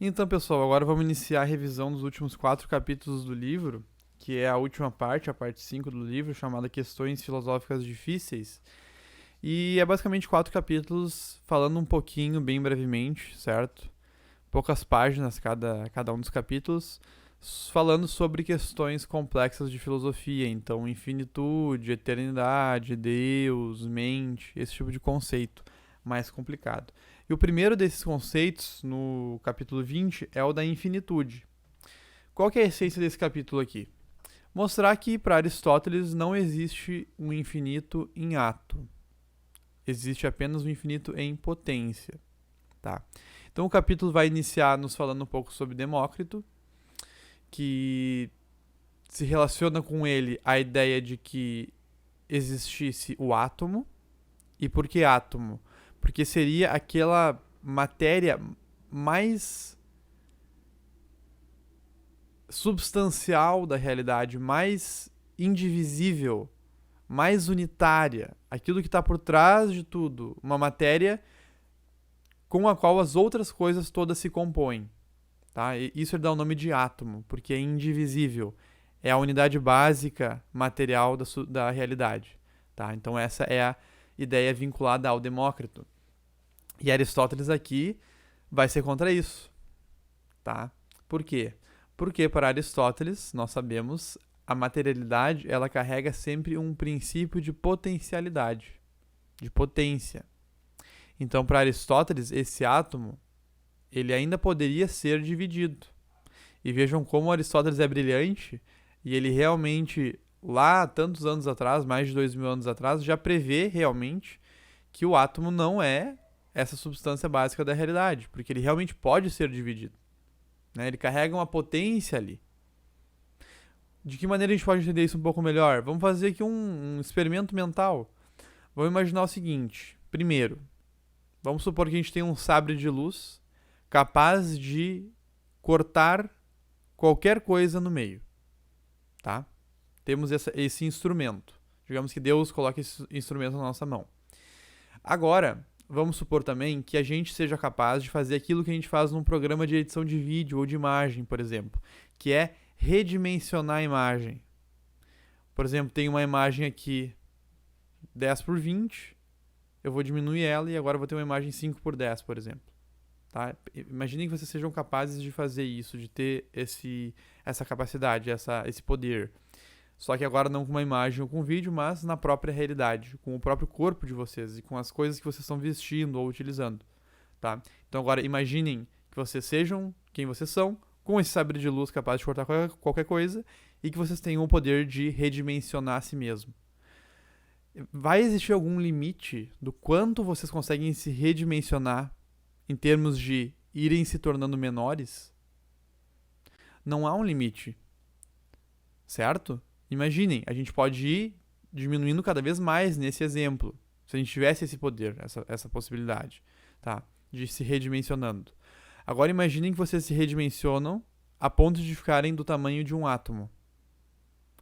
Então, pessoal, agora vamos iniciar a revisão dos últimos 4 capítulos do livro, que é a última parte, a parte 5 do livro, chamada Questões Filosóficas Difíceis. E é basicamente 4 capítulos falando um pouquinho, bem brevemente, certo? Poucas páginas cada um dos capítulos, falando sobre questões complexas de filosofia, então infinitude, eternidade, Deus, mente, esse tipo de conceito mais complicado. E o primeiro desses conceitos, no capítulo 20, é o da infinitude. Qual que é a essência desse capítulo aqui? Mostrar que para Aristóteles não existe um infinito em ato. Existe apenas um infinito em potência. Tá? Então o capítulo vai iniciar nos falando um pouco sobre Demócrito, que se relaciona com ele a ideia de que existisse o átomo. E por que átomo? Porque seria aquela matéria mais substancial da realidade, mais indivisível, mais unitária, aquilo que está por trás de tudo, uma matéria com a qual as outras coisas todas se compõem. Tá? E isso dá o nome de átomo, porque é indivisível, é a unidade básica material da realidade. Tá? Então essa é a ideia vinculada ao Demócrito. E Aristóteles aqui vai ser contra isso. Tá? Por quê? Porque para Aristóteles, nós sabemos, a materialidade ela carrega sempre um princípio de potencialidade, de potência. Então, para Aristóteles, esse átomo ele ainda poderia ser dividido. E vejam como Aristóteles é brilhante e ele realmente, lá tantos anos atrás, mais de 2000 anos atrás, já prevê realmente que o átomo não é essa substância básica da realidade, porque ele realmente pode ser dividido. Né? Ele carrega uma potência ali. De que maneira a gente pode entender isso um pouco melhor? Vamos fazer aqui um experimento mental. Vamos imaginar o seguinte. Primeiro, vamos supor que a gente tem um sabre de luz capaz de cortar qualquer coisa no meio. Tá? Temos esse instrumento. Digamos que Deus coloque esse instrumento na nossa mão. Agora, vamos supor também que a gente seja capaz de fazer aquilo que a gente faz num programa de edição de vídeo ou de imagem, por exemplo, que é redimensionar a imagem. Por exemplo, tem uma imagem aqui 10 por 20, eu vou diminuir ela e agora eu vou ter uma imagem 5 por 10, por exemplo. Tá? Imaginem que vocês sejam capazes de fazer isso, de ter essa capacidade, esse poder. Só que agora não com uma imagem ou com um vídeo, mas na própria realidade, com o próprio corpo de vocês e com as coisas que vocês estão vestindo ou utilizando. Tá? Então agora imaginem que vocês sejam quem vocês são, com esse sabre de luz capaz de cortar qualquer coisa e que vocês tenham o poder de redimensionar a si mesmo. Vai existir algum limite do quanto vocês conseguem se redimensionar em termos de irem se tornando menores? Não há um limite, certo? Imaginem, a gente pode ir diminuindo cada vez mais nesse exemplo, se a gente tivesse esse poder, essa possibilidade, tá? De se redimensionando. Agora imaginem que vocês se redimensionam a ponto de ficarem do tamanho de um átomo.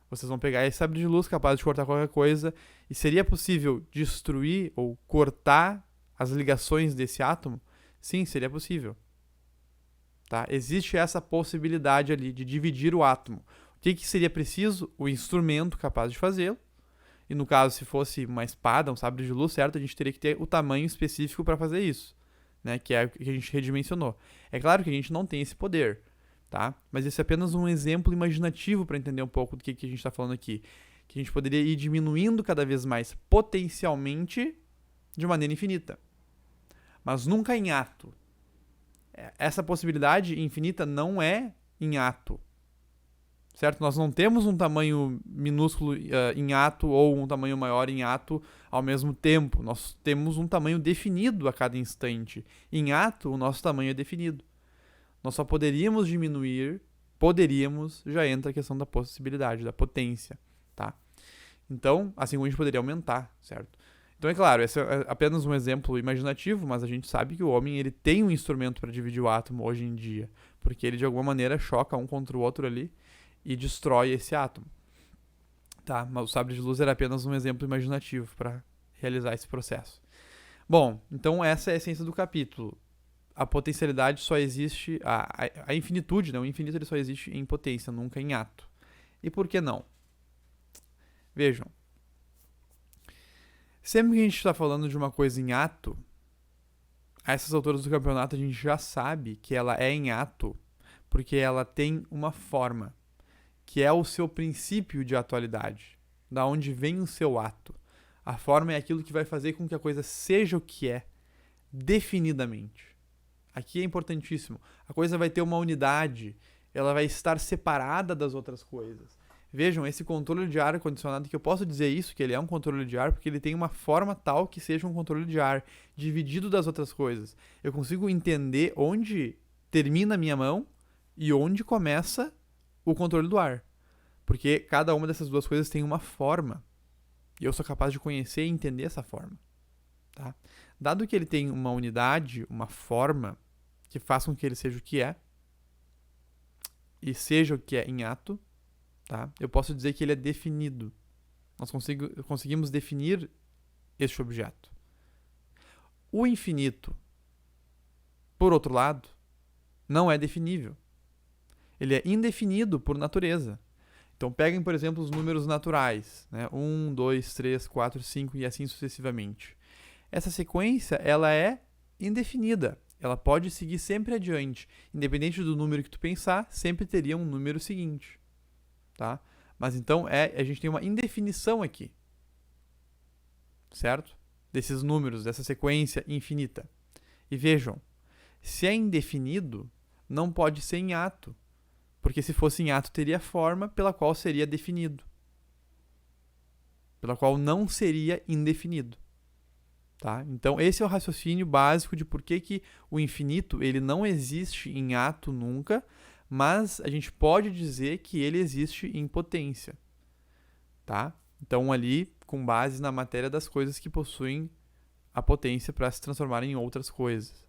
Vocês vão pegar esse sabre de luz capaz de cortar qualquer coisa e seria possível destruir ou cortar as ligações desse átomo? Sim, seria possível. Tá? Existe essa possibilidade ali de dividir o átomo. O que seria preciso? O instrumento capaz de fazê-lo. E no caso, se fosse uma espada, um sabre de luz, certo? A gente teria que ter o tamanho específico para fazer isso, né? Que é o que a gente redimensionou. É claro que a gente não tem esse poder, tá? Mas esse é apenas um exemplo imaginativo para entender um pouco do que a gente está falando aqui. Que a gente poderia ir diminuindo cada vez mais potencialmente de maneira infinita. Mas nunca em ato. Essa possibilidade infinita não é em ato. Certo? Nós não temos um tamanho minúsculo em ato ou um tamanho maior em ato ao mesmo tempo. Nós temos um tamanho definido a cada instante. Em ato, o nosso tamanho é definido. Nós só poderíamos diminuir, já entra a questão da possibilidade, da potência. Tá? Então, assim como a gente poderia aumentar, certo? Então, é claro, esse é apenas um exemplo imaginativo, mas a gente sabe que o homem ele tem um instrumento para dividir o átomo hoje em dia, porque ele de alguma maneira choca um contra o outro ali e destrói esse átomo. Tá? Mas o sabre de luz era apenas um exemplo imaginativo para realizar esse processo. Bom, então essa é a essência do capítulo. a potencialidade só existe, a infinitude, né? O infinito ele só existe em potência, nunca em ato. E por que não? Vejam, sempre que a gente está falando de uma coisa em ato, a essas alturas do campeonato a gente já sabe que ela é em ato, porque ela tem uma forma, que é o seu princípio de atualidade, da onde vem o seu ato. A forma é aquilo que vai fazer com que a coisa seja o que é, definidamente. Aqui é importantíssimo. A coisa vai ter uma unidade, ela vai estar separada das outras coisas. Vejam, esse controle de ar condicionado, que eu posso dizer isso, que ele é um controle de ar, porque ele tem uma forma tal que seja um controle de ar, dividido das outras coisas. Eu consigo entender onde termina a minha mão e onde começa o controle do ar. Porque cada uma dessas duas coisas tem uma forma. E eu sou capaz de conhecer e entender essa forma. Tá? Dado que ele tem uma unidade, uma forma, que faça com que ele seja o que é, e seja o que é em ato, tá? Eu posso dizer que ele é definido. Nós conseguimos definir este objeto. O infinito, por outro lado, não é definível. Ele é indefinido por natureza. Então peguem, por exemplo, os números naturais, né? 1, 2, 3, 4, 5 e assim sucessivamente. Essa sequência, ela é indefinida. Ela pode seguir sempre adiante. Independente do número que tu pensar, sempre teria um número seguinte. Tá? Mas então a gente tem uma indefinição aqui. Certo? Desses números, dessa sequência infinita. E vejam, se é indefinido, não pode ser em ato. Porque se fosse em ato, teria forma pela qual seria definido. Pela qual não seria indefinido. Tá? Então, esse é o raciocínio básico de por que o infinito ele não existe em ato nunca, mas a gente pode dizer que ele existe em potência. Tá? Então, ali, com base na matéria das coisas que possuem a potência para se transformarem em outras coisas.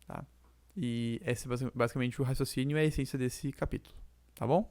Tá? E esse é basicamente o raciocínio e a essência desse capítulo. Tá bom?